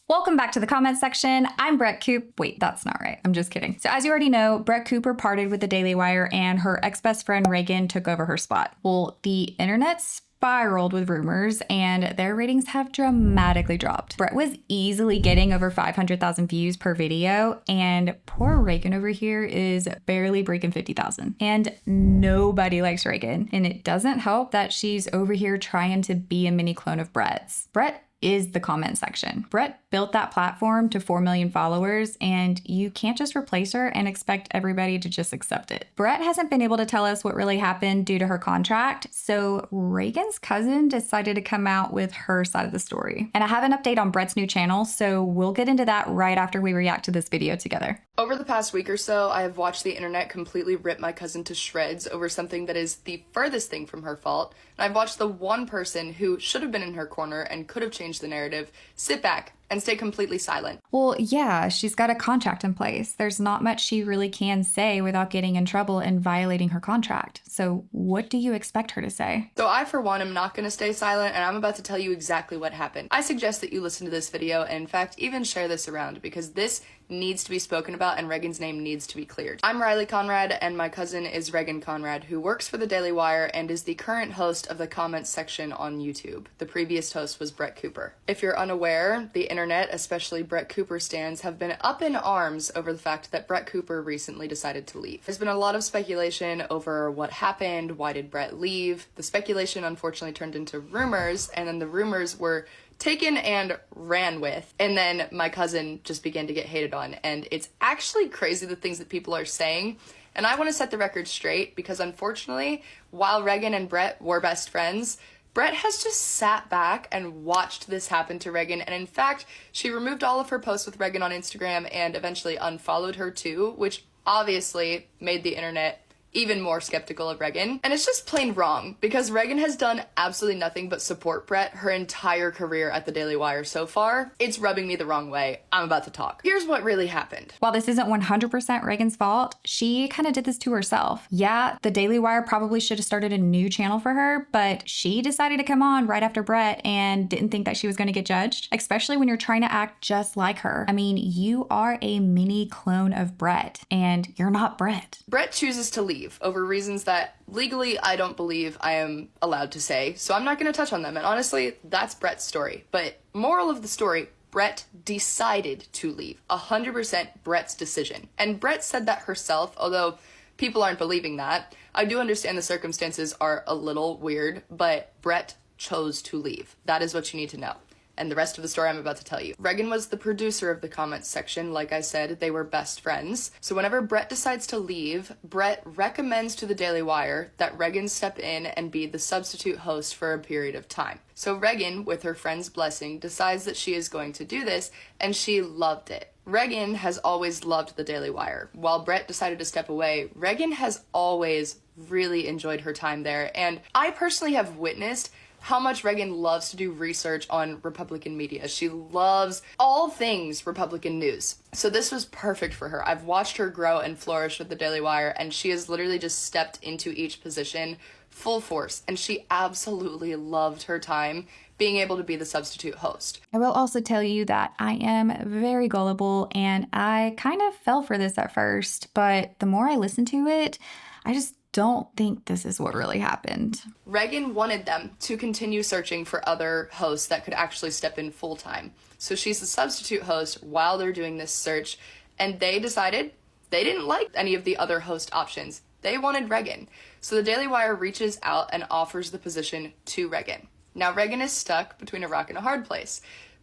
Welcome back to the comment section. I'm Brett Coop. Wait, that's not right. I'm just kidding. So as you already know, Brett Cooper parted with the Daily Wire and her ex-best friend Reagan took over her spot. Well, the internet spiraled with rumors and their ratings have dramatically dropped. Brett was easily getting over 500,000 views per video and poor Reagan over here is barely breaking 50,000. And nobody likes Reagan. And it doesn't help that she's over here trying to be a mini clone of Brett's. Brett is the comment section. Brett built that platform to 4 million followers, and you can't just replace her and expect everybody to just accept it. Brett hasn't been able to tell us what really happened due to her contract, so Reagan's cousin decided to come out with her side of the story. And I have an update on Brett's new channel, so we'll get into that right after we react to this video together. Over the past week or so, I have watched the internet completely rip my cousin to shreds over something that is the furthest thing from her fault, and I've watched the one person who should have been in her corner and could have changed the narrative sit back and stay completely silent. Well, yeah, she's got a contract in place. There's not much she really can say without getting in trouble and violating her contract. So what do you expect her to say? So I, for one, am not going to stay silent, and I'm about to tell you exactly what happened. I suggest that you listen to this video and, in fact, even share this around because this needs to be spoken about and Reagan's name needs to be cleared. I'm Riley Conrad, and my cousin is Reagan Conrad, who works for the Daily Wire and is the current host of the comments section on YouTube. The previous host was Brett Cooper. If you're unaware, the internet, especially Brett Cooper stans, have been up in arms over the fact that Brett Cooper recently decided to leave. There's been a lot of speculation over what happened, why did Brett leave? The speculation unfortunately turned into rumors, and then the rumors were taken and ran with, and then my cousin just began to get hated on, and it's actually crazy the things that people are saying, and I want to set the record straight because unfortunately, while Reagan and Brett were best friends, Brett has just sat back and watched this happen to Reagan, and in fact, she removed all of her posts with Reagan on Instagram and eventually unfollowed her too, which obviously made the internet even more skeptical of Reagan. And it's just plain wrong because Reagan has done absolutely nothing but support Brett her entire career at the Daily Wire so far. It's rubbing me the wrong way. I'm about to talk. Here's what really happened. While this isn't 100% Reagan's fault, she kind of did this to herself. Yeah, the Daily Wire probably should have started a new channel for her, but she decided to come on right after Brett and didn't think that she was going to get judged, especially when you're trying to act just like her. I mean, you are a mini clone of Brett and you're not Brett. Brett chooses to leave over reasons that legally I don't believe I am allowed to say, so I'm not going to touch on them. And honestly, that's Brett's story. But moral of the story, Brett decided to leave. 100% Brett's decision. And Brett said that herself, although people aren't believing that. I do understand the circumstances are a little weird, but Brett chose to leave. That is what you need to know. And the rest of the story I'm about to tell you. Reagan was the producer of the comments section. Like I said, they were best friends. So whenever Brett decides to leave, Brett recommends to the Daily Wire that Reagan step in and be the substitute host for a period of time. So Reagan, with her friend's blessing, decides that she is going to do this, and she loved it. Reagan has always loved the Daily Wire. While Brett decided to step away, Reagan has always really enjoyed her time there, and I personally have witnessed how much Reagan loves to do research on Republican media. She loves all things Republican news. So this was perfect for her. I've watched her grow and flourish with the Daily Wire, and she has literally just stepped into each position full force, and she absolutely loved her time being able to be the substitute host. I will also tell you that I am very gullible, and I kind of fell for this at first, but the more I listen to it, I just don't think this is what really happened. Reagan wanted them to continue searching for other hosts that could actually step in full time. So she's the substitute host while they're doing this search, and they decided they didn't like any of the other host options. They wanted Reagan. So the Daily Wire reaches out and offers the position to Reagan. Now Reagan is stuck between a rock and a hard place.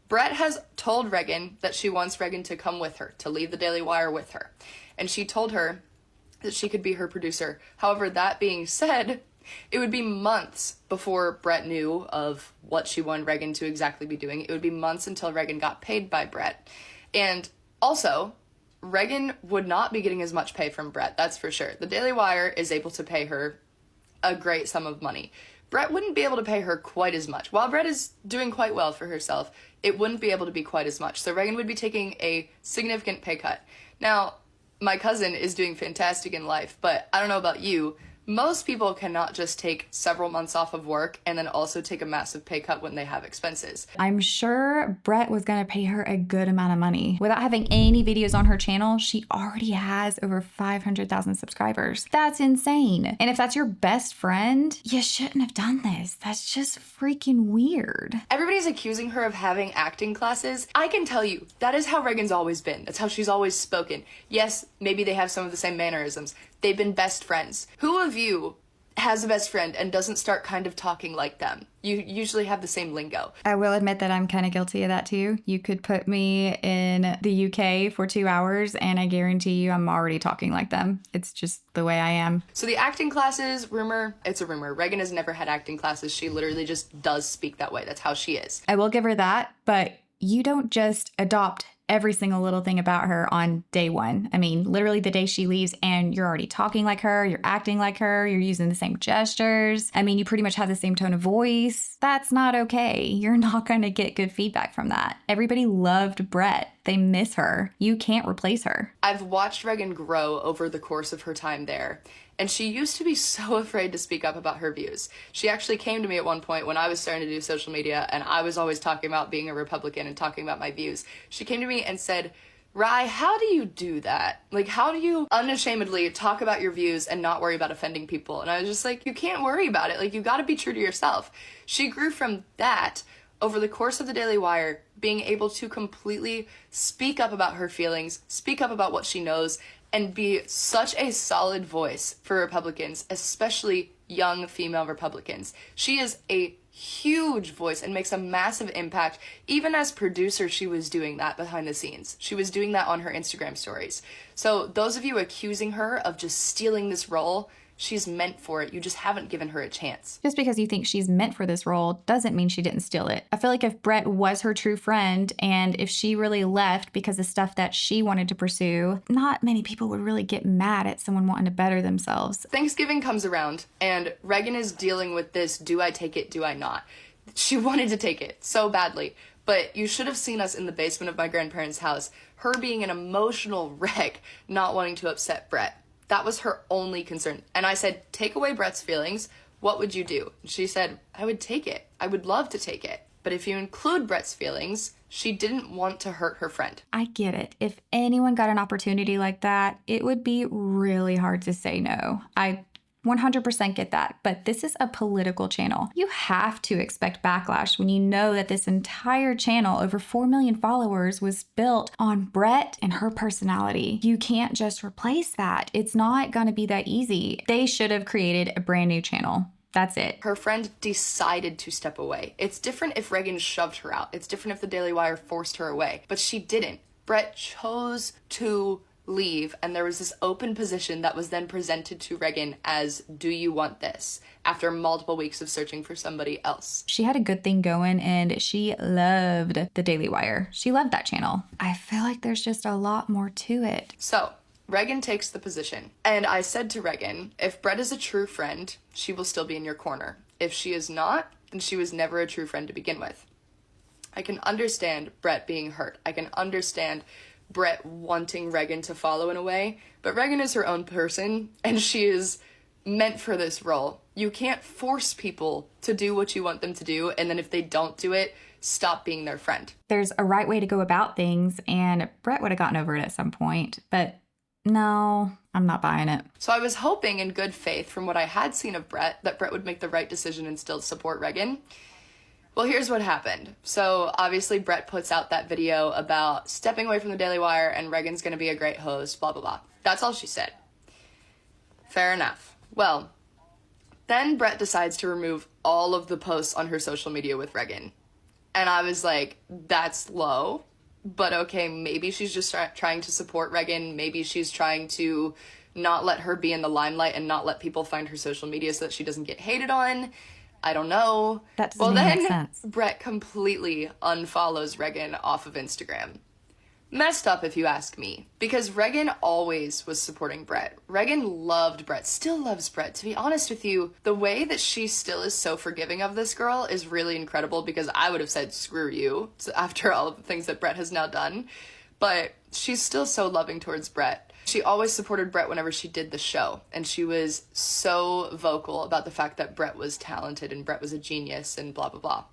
Brett has told Reagan that she wants Reagan to come with her, to leave the Daily Wire with her. And she told her that she could be her producer. However, that being said, it would be months before Brett knew of what she wanted Reagan to exactly be doing. It would be months until Reagan got paid by Brett. And also, Reagan would not be getting as much pay from Brett, that's for sure. The Daily Wire is able to pay her a great sum of money. Brett wouldn't be able to pay her quite as much. While Brett is doing quite well for herself, it wouldn't be able to be quite as much. So Reagan would be taking a significant pay cut. Now, my cousin is doing fantastic in life, but I don't know about you, Most people cannot just take several months off of work and then also take a massive pay cut when they have expenses. I'm sure Brett was going to pay her a good amount of money. Without having any videos on her channel, she already has over 500,000 subscribers. That's insane. And if that's your best friend, you shouldn't have done this. That's just freaking weird. Everybody's accusing her of having acting classes. I can tell you, that is how Reagan's always been. That's how she's always spoken. Yes, maybe they have some of the same mannerisms. They've been best friends. Who of you has a best friend and doesn't start kind of talking like them? You usually have the same lingo. I will admit that I'm kind of guilty of that too. You could put me in the UK for 2 hours and I guarantee you I'm already talking like them. It's just the way I am. So the acting classes, rumor, it's a rumor. Reagan has never had acting classes. She literally just does speak that way. That's how she is. I will give her that, but you don't just adopt every single little thing about her on day one. I mean, literally the day she leaves and you're already talking like her, you're acting like her, you're using the same gestures. I mean, you pretty much have the same tone of voice. That's not okay. You're not going to get good feedback from that. Everybody loved Brett. They miss her. You can't replace her. I've watched Reagan grow over the course of her time there. And she used to be so afraid to speak up about her views. She actually came to me at one point when I was starting to do social media and I was always talking about being a Republican and talking about my views. She came to me and said, Rye, how do you do that? Like, how do you unashamedly talk about your views and not worry about offending people? And I was just like, you can't worry about it. Like, you gotta be true to yourself. She grew from that over the course of the Daily Wire, being able to completely speak up about her feelings, speak up about what she knows, and be such a solid voice for Republicans, especially young female Republicans. She is a huge voice and makes a massive impact. Even as producer, she was doing that behind the scenes. She was doing that on her Instagram stories. So those of you accusing her of just stealing this role, she's meant for it. You just haven't given her a chance. Just because you think she's meant for this role doesn't mean she didn't steal it. I feel like if Brett was her true friend and if she really left because of stuff that she wanted to pursue, not many people would really get mad at someone wanting to better themselves. Thanksgiving comes around and Reagan is dealing with this, do I take it, do I not? She wanted to take it so badly. But you should have seen us in the basement of my grandparents' house, her being an emotional wreck, not wanting to upset Brett. That was her only concern. And I said, take away Brett's feelings. What would you do? And she said, I would take it. I would love to take it. But if you include Brett's feelings, she didn't want to hurt her friend. I get it. If anyone got an opportunity like that, it would be really hard to say no. I 100% get that, but this is a political channel. You have to expect backlash when you know that this entire channel, over 4 million followers, was built on Brett and her personality. You can't just replace that. It's not gonna be that easy. They should have created a brand new channel. That's it. Her friend decided to step away. It's different if Reagan shoved her out. It's different if the Daily Wire forced her away, but she didn't. Brett chose to leave, and there was this open position that was then presented to Reagan as, do you want this? After multiple weeks of searching for somebody else. She had a good thing going and she loved the Daily Wire. She loved that channel. I feel like there's just a lot more to it. So Reagan takes the position, and I said to Reagan, if Brett is a true friend, she will still be in your corner. If she is not, then she was never a true friend to begin with. I can understand Brett being hurt. I can understand Brett wanting Reagan to follow in a way, but Reagan is her own person and she is meant for this role. You can't force people to do what you want them to do, and then if they don't do it, stop being their friend. There's a right way to go about things, and Brett would have gotten over it at some point, but no, I'm not buying it. So I was hoping in good faith from what I had seen of Brett that Brett would make the right decision and still support Reagan. Well, here's what happened. So obviously Brett puts out that video about stepping away from the Daily Wire and Reagan's gonna be a great host, blah, blah, blah. That's all she said. Fair enough. Well, then Brett decides to remove all of the posts on her social media with Reagan. And I was like, that's low, but okay, maybe she's just trying to support Reagan. Maybe she's trying to not let her be in the limelight and not let people find her social media so that she doesn't get hated on. I don't know. That doesn't even make sense. Brett completely unfollows Reagan off of Instagram. Messed up if you ask me, because Reagan always was supporting Brett. Reagan loved Brett, still loves Brett. To be honest with you, the way that she still is so forgiving of this girl is really incredible, because I would have said screw you after all of the things that Brett has now done. But she's still so loving towards Brett. She always supported Brett whenever she did the show, and she was so vocal about the fact that Brett was talented and Brett was a genius and blah, blah, blah.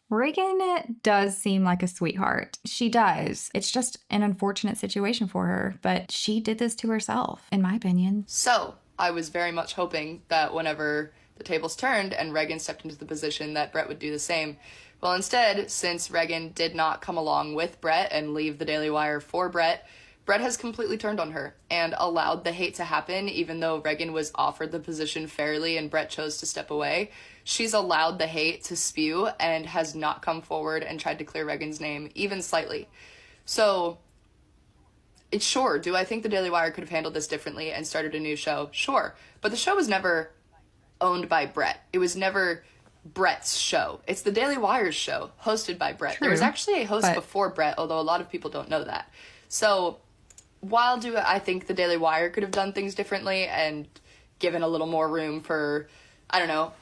Reagan does seem like a sweetheart. She does. It's just an unfortunate situation for her, but she did this to herself, in my opinion. So I was very much hoping that whenever the tables turned and Reagan stepped into the position that Brett would do the same. Well, instead, since Reagan did not come along with Brett and leave the Daily Wire for Brett, Brett has completely turned on her and allowed the hate to happen, even though Reagan was offered the position fairly and Brett chose to step away. She's allowed the hate to spew and has not come forward and tried to clear Reagan's name, even slightly. So, sure, do I think the Daily Wire could have handled this differently and started a new show? Sure. But the show was never owned by Brett. It was never Brett's show. It's the Daily Wire's show, hosted by Brett. True, there was actually a host before Brett, although a lot of people don't know that. So, while I think the Daily Wire could have done things differently and given a little more room for, I don't know,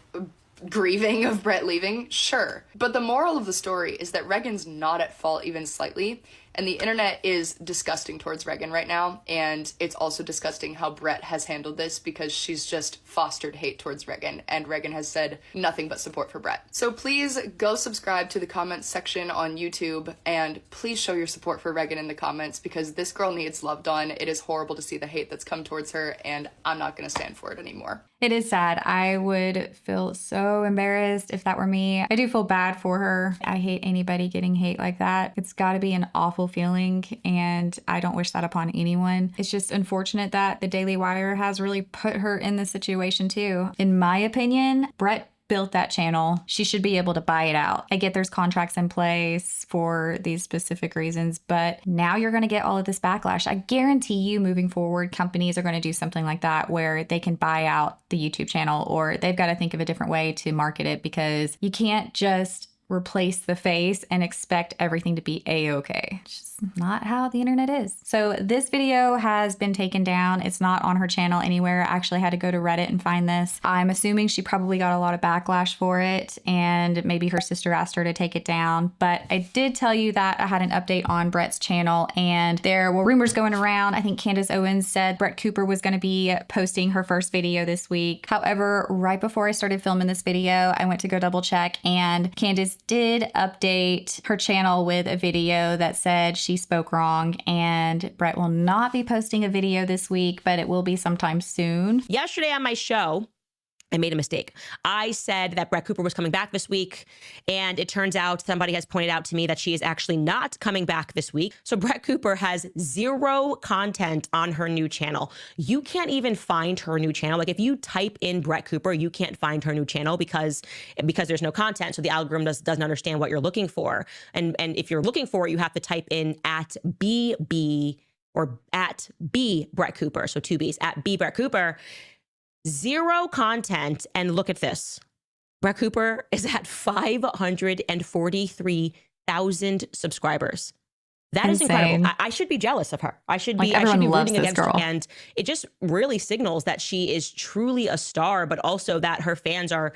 grieving of Brett leaving, sure. But the moral of the story is that Reagan's not at fault even slightly, and the internet is disgusting towards Reagan right now, and it's also disgusting how Brett has handled this because she's just fostered hate towards Reagan, and Reagan has said nothing but support for Brett. So please go subscribe to the comments section on YouTube, and please show your support for Reagan in the comments because this girl needs loved on. It is horrible to see the hate that's come towards her, and I'm not going to stand for it anymore. It is sad. I would feel so embarrassed if that were me. I do feel bad for her. I hate anybody getting hate like that. It's got to be an awful feeling, and I don't wish that upon anyone. It's just unfortunate that the Daily Wire has really put her in this situation too. In my opinion, Brett built that channel. She should be able to buy it out. I get there's contracts in place for these specific reasons, but now you're going to get all of this backlash. I guarantee you moving forward, companies are going to do something like that where they can buy out the YouTube channel, or they've got to think of a different way to market it because you can't just replace the face and expect everything to be a-okay. It's just not how the internet is. So this video has been taken down. It's not on her channel anywhere. I actually had to go to Reddit and find this. I'm assuming she probably got a lot of backlash for it, and maybe her sister asked her to take it down. But I did tell you that I had an update on Brett's channel, and there were rumors going around. I think Candace Owens said Brett Cooper was going to be posting her first video this week. However, right before I started filming this video, I went to go double check, and Candace did update her channel with a video that said she spoke wrong, and Brett will not be posting a video this week, but it will be sometime soon. Yesterday on my show, I made a mistake. I said that Brett Cooper was coming back this week, and it turns out somebody has pointed out to me that she is actually not coming back this week. So Brett Cooper has 0 content on her new channel. You can't even find her new channel. Like if you type in Brett Cooper, you can't find her new channel because there's no content. So the algorithm doesn't understand what you're looking for. And if you're looking for it, you have to type in @BB or @B Brett Cooper. So 2 B's @B Brett Cooper. 0 content, and look at this. Brett Cooper is at 543,000 subscribers. That is incredible. I should be jealous of her. I should be rooting against her. And it just really signals that she is truly a star, but also that her fans are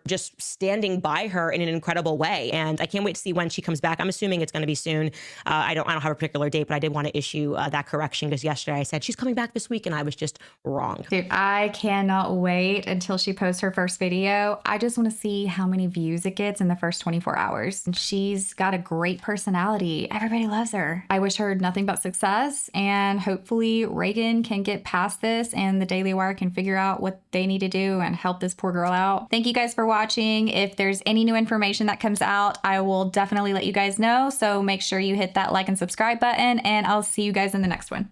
just standing by her in an incredible way. And I can't wait to see when she comes back. I'm assuming it's going to be soon. I don't have a particular date, but I did want to issue that correction because yesterday I said she's coming back this week, and I was just wrong. Dude, I cannot wait until she posts her first video. I just want to see how many views it gets in the first 24 hours. And she's got a great personality. Everybody loves her. I wish her nothing but success, and hopefully Reagan can get past this and the Daily Wire can figure out what they need to do and help this poor girl out. Thank you guys for watching. If there's any new information that comes out, I will definitely let you guys know. So make sure you hit that like and subscribe button, and I'll see you guys in the next one.